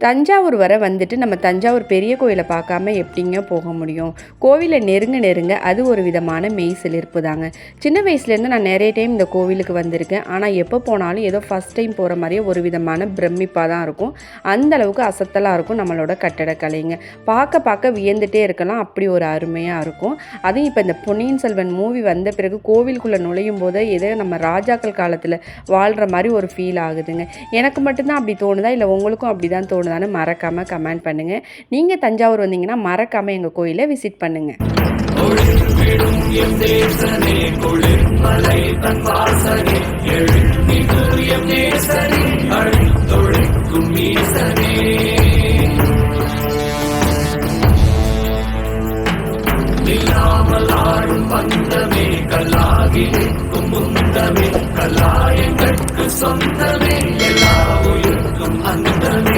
தஞ்சாவூர் வர வந்துட்டு நம்ம தஞ்சாவூர் பெரிய கோயிலை பார்க்காம எப்படிங்க போக முடியும்? கோவிலை நெருங்க அது ஒரு விதமான மெய்சிலிர்ப்பு தாங்க. சின்ன வயசுலேருந்து நான் நிறைய டைம் இந்த கோவிலுக்கு வந்திருக்கேன். ஆனால் எப்போ போனாலும் ஏதோ ஃபஸ்ட் டைம் போகிற மாதிரியே ஒரு விதமான பிரமிப்பாக தான் இருக்கும். அந்தளவுக்கு அசத்தலாக இருக்கும் நம்மளோட கட்டடக்கலைங்க. பார்க்க வியந்துட்டே இருக்கலாம், அப்படி ஒரு அருமையாக இருக்கும். அதுவும் இப்போ இந்த பொன்னியின் செல்வன் மூவி வந்த பிறகு கோவிலுக்குள்ளே நுழையும் போது ஏதோ நம்ம ராஜாக்கள் காலத்தில் வாழ்கிற மாதிரி ஒரு ஃபீல் ஆகுதுங்க. எனக்கு மட்டும்தான் அப்படி தோணுதா, இல்லை உங்களுக்கும் அப்படி தான் தோணுதான்னு மறக்காமல் கமெண்ட் பண்ணுங்கள். நீங்கள் தஞ்சாவூர் வந்தீங்கன்னா மறக்காமல் எங்கள் கோயிலை விசிட் பண்ணுங்கள். சொந்தமே எல்லா உயிருக்கும் அந்தமே